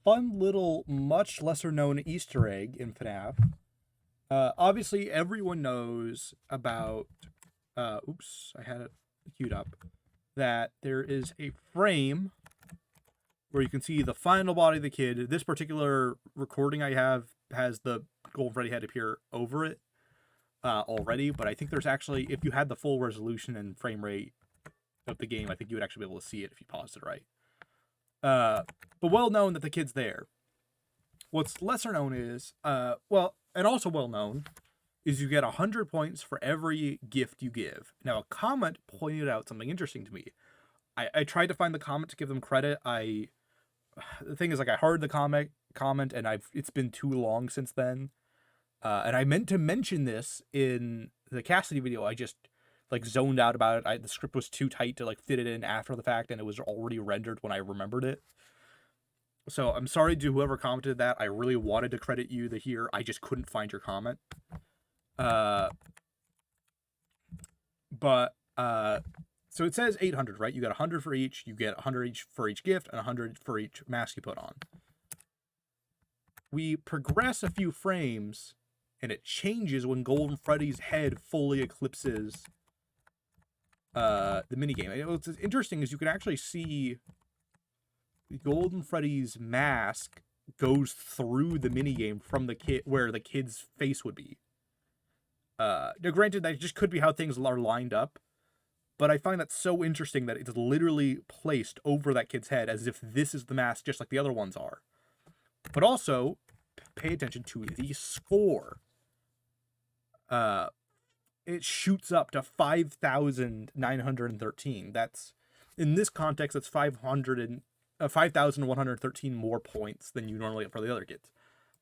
fun little, much lesser known Easter egg in FNaF. Obviously, everyone knows about. Oops, I had it queued up. That there is a frame where you can see the final body of the kid. This particular recording I have has the Golden Freddy head appear over it already, but I think there's actually, if you had the full resolution and frame rate of the game, I think you would actually be able to see it if you paused it right. But well known that the kid's there. What's lesser known is, and also well known, is you get 100 points for every gift you give. Now, a comment pointed out something interesting to me. I tried to find the comment to give them credit. The thing is, like, I heard the comment, and it's been too long since then. And I meant to mention this in the Cassidy video. I just like zoned out about it. The script was too tight to like fit it in after the fact, and it was already rendered when I remembered it. So I'm sorry to whoever commented that. I really wanted to credit you here. I just couldn't find your comment. So it says 800, right? You got 100 for each. You get 100 each for each gift, and 100 for each mask you put on. We progress a few frames, and it changes when Golden Freddy's head fully eclipses the minigame. And what's interesting is you can actually see Golden Freddy's mask goes through the minigame from the kid where the kid's face would be. Now, granted, that just could be how things are lined up, but I find that so interesting that it's literally placed over that kid's head as if this is the mask, just like the other ones are. But also, pay attention to the score. It shoots up to 5,913. That's, in this context, that's 5,113 more points than you normally get for the other kids.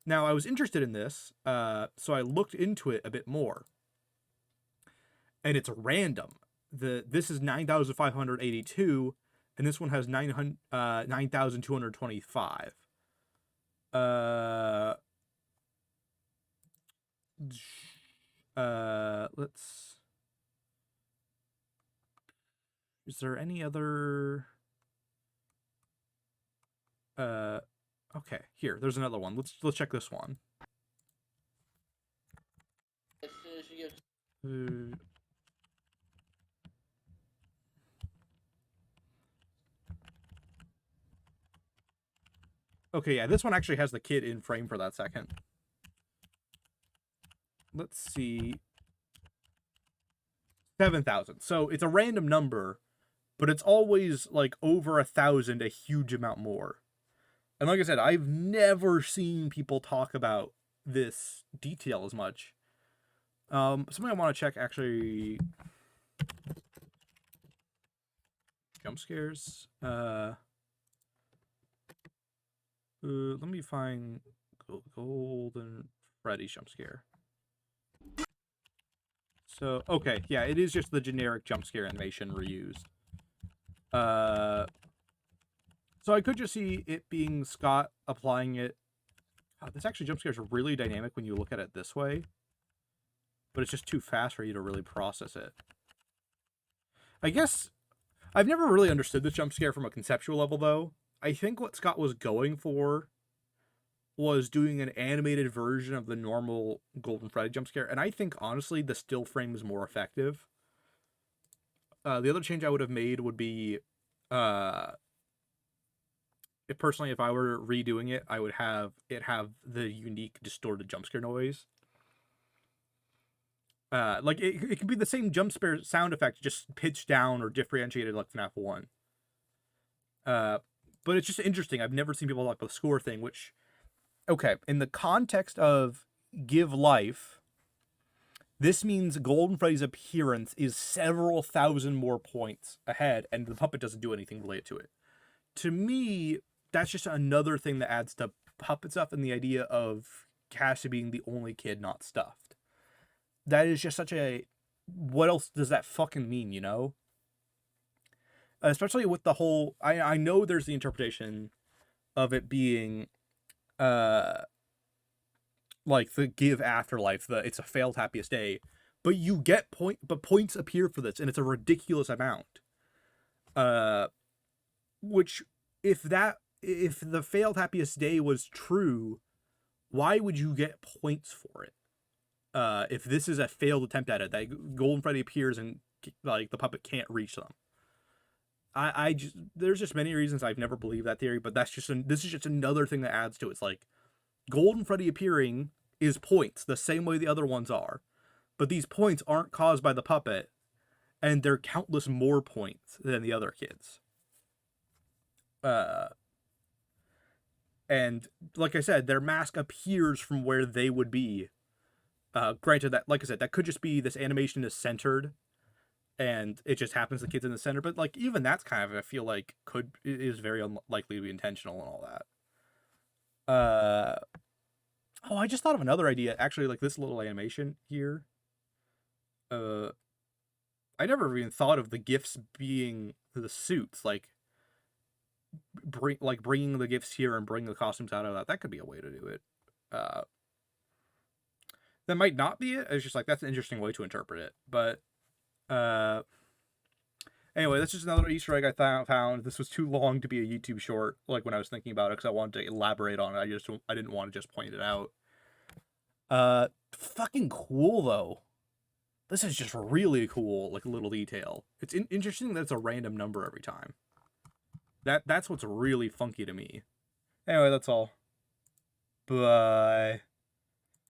Now, I was interested in this, so I looked into it a bit more. And it's random. This is 9,582, and this one has 9,225. Let's. Is there any other? Okay, here. There's another one. Let's check this one. Okay, yeah, this one actually has the kid in frame for that second. Let's see. 7,000. So it's a random number, but it's always like over 1,000, a huge amount more. And like I said, I've never seen people talk about this detail as much. Something I want to check, actually. Jump scares. Let me find Golden Freddy jump scare. So, okay, yeah, it is just the generic jump scare animation reused. So I could just see it being Scott applying it. Oh, this actually jump scare is really dynamic when you look at it this way. But it's just too fast for you to really process it. I guess I've never really understood this jump scare from a conceptual level, though. I think what Scott was going for was doing an animated version of the normal Golden Freddy jump scare, and I think, honestly, the still frame is more effective. The other change I would have made would be, if I were redoing it, I would have it have the unique distorted jump scare noise. Like, it could be the same jump scare sound effect, just pitched down or differentiated like FNaF 1. But it's just interesting. I've never seen people like the score thing, which, okay, in the context of give life, this means Golden Freddy's appearance is several thousand more points ahead, and the puppet doesn't do anything related to it. To me, that's just another thing that adds to puppet stuff and the idea of Cassie being the only kid not stuffed. That is just such a... What else does that fucking mean, you know? Especially with the whole... I know there's the interpretation of it being... like the give afterlife, it's a failed happiest day, but you get points appear for this, and it's a ridiculous amount. Which, if if the failed happiest day was true, why would you get points for it? If this is a failed attempt at it, that Golden Freddy appears and like the puppet can't reach them. I just there's just many reasons I've never believed that theory, but this is just another thing that adds to it. It's like Golden Freddy appearing is points the same way the other ones are, but these points aren't caused by the puppet, and they're countless more points than the other kids. And like I said, their mask appears from where they would be. Granted that, like I said, that could just be this animation is centered and it just happens the kid's in the center, but like even that's kind of, I feel like is very unlikely to be intentional and all that. Oh, I just thought of another idea, actually, like this little animation here. I never even thought of the gifts being the suits, like bringing the gifts here and bringing the costumes out of that. That could be a way to do it. That might not be it. It's just like, that's an interesting way to interpret it. But anyway, that's just another Easter egg I found. This was too long to be a YouTube short, like when I was thinking about it, because I wanted to elaborate on it. I didn't want to just point it out. Fucking cool though. This is just really cool, like a little detail. It's interesting that it's a random number every time. That's what's really funky to me. Anyway, that's all. Bye.